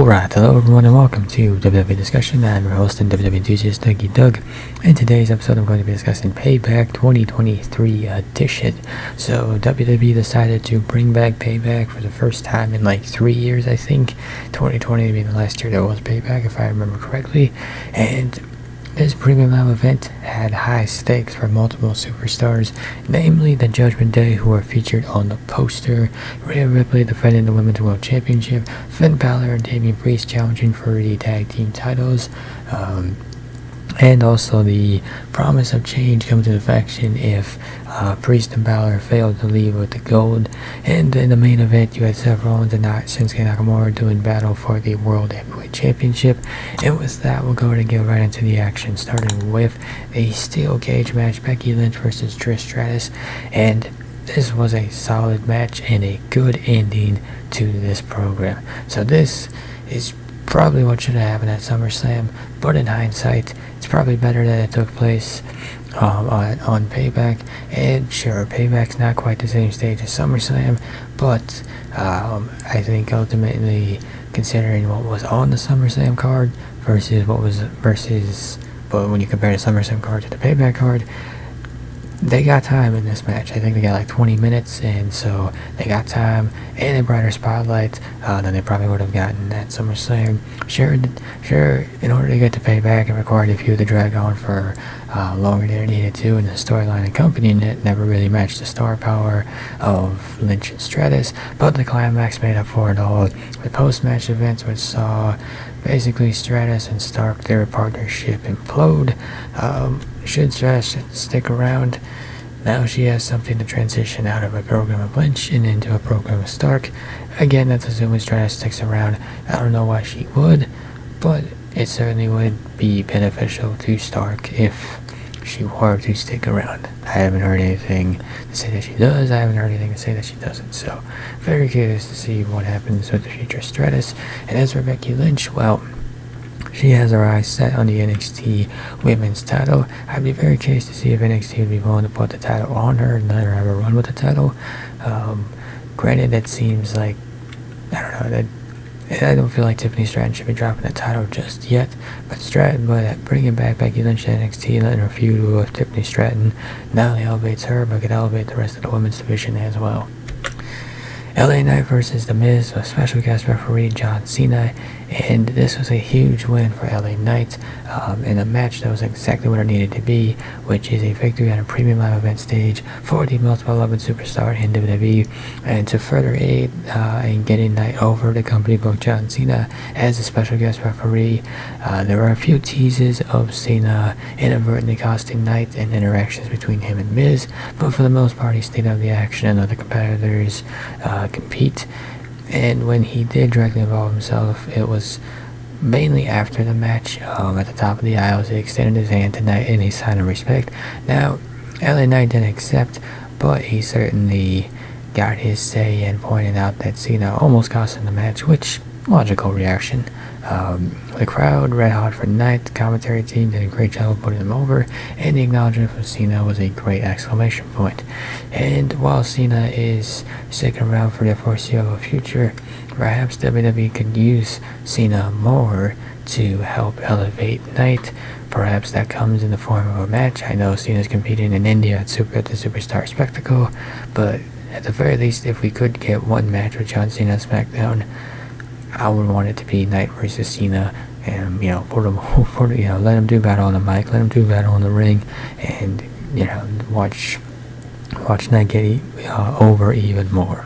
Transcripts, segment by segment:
Alright, hello everyone and welcome to WWE Discussion. I'm your host and WWE enthusiast Dougie Doug. In today's episode I'm going to be discussing Payback 2023 edition. So WWE decided to bring back Payback for the first time in like 3 years, I think. 2020 being the last year there was Payback if I remember correctly. And this premium live event had high stakes for multiple superstars, namely the Judgment Day, who were featured on the poster. Rhea Ripley defending the Women's World Championship, Finn Balor and Damian Priest challenging for the tag team titles, and also the promise of change coming to the faction if Priest and Balor failed to leave with the gold. And in the main event, you had Seth Rollins and Shinsuke Nakamura doing battle for the World Heavyweight Championship. And with that, we'll go ahead and get right into the action, starting with a steel cage match, Becky Lynch versus Stratus. And this was a solid match and a good ending to this program. So this is probably what should have happened at SummerSlam, but in hindsight, it's probably better that it took place on Payback. And sure, Payback's not quite the same stage as SummerSlam, but I think ultimately, considering what was on the SummerSlam card but when you compare the SummerSlam card to the Payback card, they got time in this match. I think they got like 20 minutes, and so they got time and a brighter spotlight than they probably would have gotten at SummerSlam. Sure, in order to get to Payback, it required a few to drag on for longer than it needed to, and the storyline accompanying it never really matched the star power of Lynch and Stratus, but the climax made up for it all. The post-match events, which saw basically Stratus and Stark, their partnership, implode. Should Stratus stick around, now she has something to transition out of a program of Lynch and into a program of Stark. Again, that's assuming Stratus sticks around. I don't know why she would, but it certainly would be beneficial to Stark if she were to stick around. I haven't heard anything to say that she does. I haven't heard anything to say that she doesn't. So, very curious to see what happens with the future Stratus. And as for Becky Lynch, well, she has her eyes set on the NXT Women's title. I'd be very curious to see if NXT would be willing to put the title on her and let her have a run with the title. Granted, that seems like, I don't feel like Tiffany Stratton should be dropping the title just yet, but bringing back Becky Lynch to NXT and letting her feud with Tiffany Stratton not only elevates her, but could elevate the rest of the women's division as well. LA Knight versus The Miz, a special guest referee John Cena, and this was a huge win for LA Knight in a match that was exactly what it needed to be, which is a victory on a premium live event stage for the multiple loved superstar in WWE. And to further aid in getting Knight over, the company booked John Cena as a special guest referee. There were a few teases of Cena inadvertently costing Knight and interactions between him and Miz, but for the most part he stayed out of the action and other competitors compete. And when he did directly involve himself, it was mainly after the match. At the top of the aisles, he extended his hand to Knight in a sign of respect. Now, LA Knight didn't accept, but he certainly got his say and pointed out that Cena almost cost him the match, which, logical reaction. The crowd red hot for Knight. The commentary team did a great job of putting him over, and the acknowledgement from Cena was a great exclamation point. And while Cena is sticking around for the foreseeable future, perhaps WWE could use Cena more to help elevate Knight. Perhaps that comes in the form of a match. I know Cena's competing in India at the Superstar Spectacle, but at the very least, if we could get one match with John Cena on SmackDown, I would want it to be Knight versus Cena, and let him do battle on the mic, let him do battle on the ring, and watch Knight get over even more.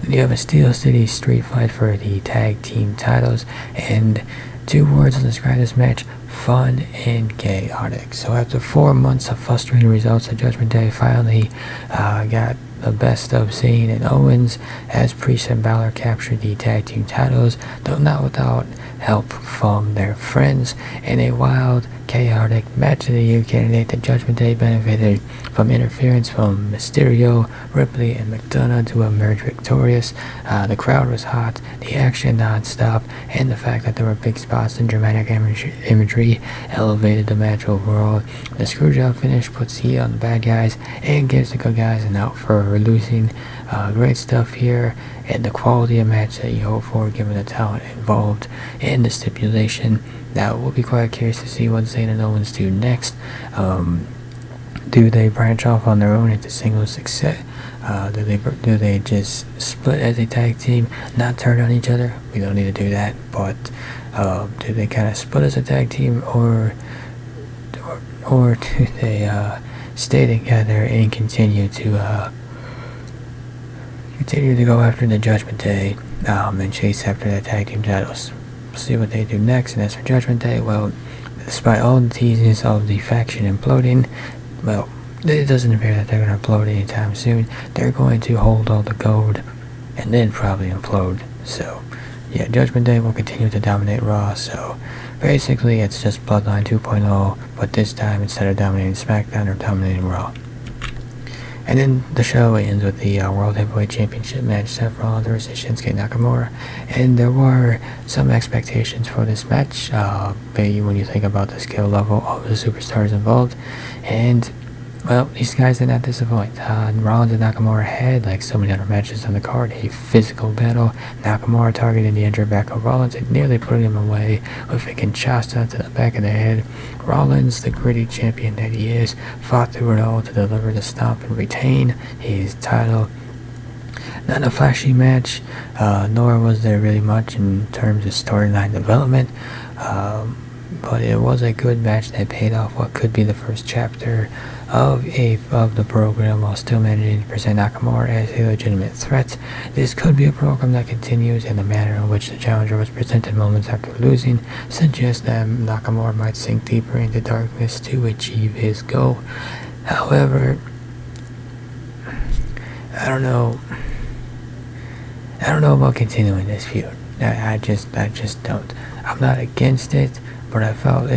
Then you have a Steel City street fight for the tag team titles, and 2 words to describe this match: fun and chaotic. So after 4 months of frustrating results, the Judgment Day finally got the best of Zayn and Owens as Priest and Balor captured the tag team titles, though not without help from their friends. In a wild, chaotic match of the year candidate, the Judgment Day benefited from interference from Mysterio, Ripley, and McDonough to emerge victorious. The crowd was hot, the action non-stop, and the fact that there were big spots and dramatic imagery elevated the match overall. The screwjob finish puts heat on the bad guys and gives the good guys an out for never losing. Great stuff here, and the quality of match that you hope for given the talent involved in the stipulation. Now, we'll be quite curious to see what Cena and Owens do next. Do they branch off on their own into single success? Do they just split as a tag team, not turn on each other? We don't need to do that, but do they kind of split as a tag team, or do they stay together and continue to go after the Judgment Day and chase after the tag team titles? We'll see what they do next. And as for Judgment Day, well, despite all the teases of the faction imploding, well, it doesn't appear that they're going to implode anytime soon. They're going to hold all the gold and then probably implode. So, yeah, Judgment Day will continue to dominate Raw. So, basically, it's just Bloodline 2.0, but this time, instead of dominating SmackDown, they're dominating Raw. And then the show ends with the World Heavyweight Championship match, Seth Rollins versus Shinsuke Nakamura. And there were some expectations for this match, when you think about the skill level of the superstars involved. And, well, these guys did not disappoint. Rollins and Nakamura had, like so many other matches on the card, a physical battle. Nakamura targeted the injured back of Rollins and nearly put him away with a Kinshasa to the back of the head. Rollins, the gritty champion that he is, fought through it all to deliver the stomp and retain his title. Not a flashy match, nor was there really much in terms of storyline development, but it was a good match that paid off what could be the first chapter of the program, while still managing to present Nakamura as a legitimate threat. This could be a program that continues, and the manner in which the challenger was presented moments after losing suggests that Nakamura might sink deeper into darkness to achieve his goal. However, I don't know about continuing this feud. I just don't. I'm not against it, but it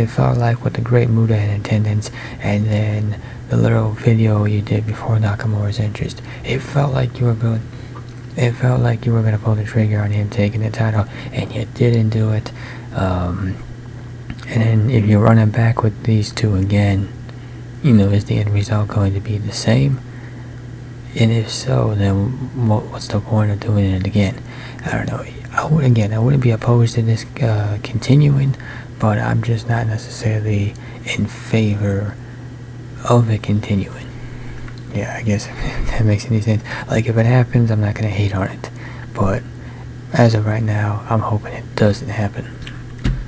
felt like with the great Muda in attendance, and then the little video you did before Nakamura's interest, it felt like you were going to pull the trigger on him taking the title, and you didn't do it. And then if you're running back with these two again, is the end result going to be the same? And if so, then what's the point of doing it again? I don't know. I wouldn't be opposed to this continuing, but I'm just not necessarily in favor of it continuing. Yeah, I guess if that makes any sense. Like, if it happens, I'm not going to hate on it. But as of right now, I'm hoping it doesn't happen,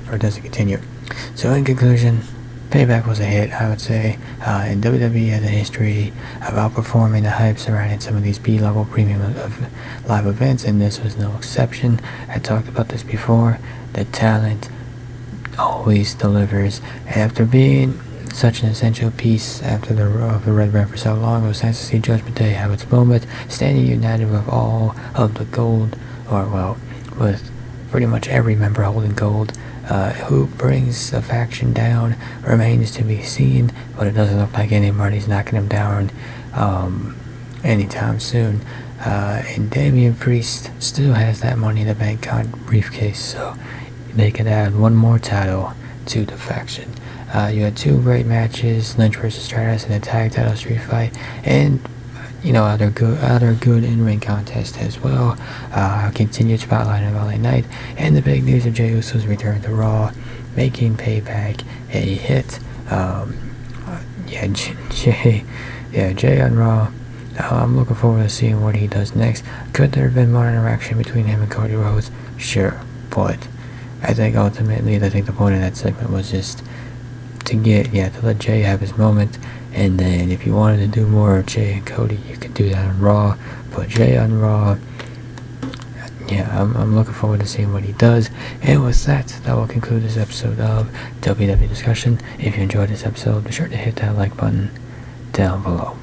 or doesn't continue. So in conclusion, Payback was a hit, I would say, and WWE has a history of outperforming the hype surrounding some of these B-level premium live events, and this was no exception. I talked about this before. The talent always delivers. After being such an essential piece of the Red Brand for so long, it was nice to see Judgment Day have its moment, standing united with all of the gold, with pretty much every member holding gold. Who brings the faction down remains to be seen, but it doesn't look like anybody's knocking him down anytime soon. And Damian Priest still has that Money in the Bank briefcase, so they could add one more title to the faction. You had two great matches, Lynch versus Stratus in a tag title street fight, and other good in-ring contests as well. Continued spotlight of LA Knight, and the big news of Jey Uso's return to Raw, making Payback a hit. Jey on Raw. I'm looking forward to seeing what he does next. Could there have been more interaction between him and Cody Rhodes? Sure, but I think ultimately, the point of that segment was just to let Jey have his moment. And then if you wanted to do more of Jey and Cody, you could do that on Raw. But Jey on Raw, I'm looking forward to seeing what he does. And with that will conclude this episode of WWE Discussion. If you enjoyed this episode, be sure to hit that like button down below.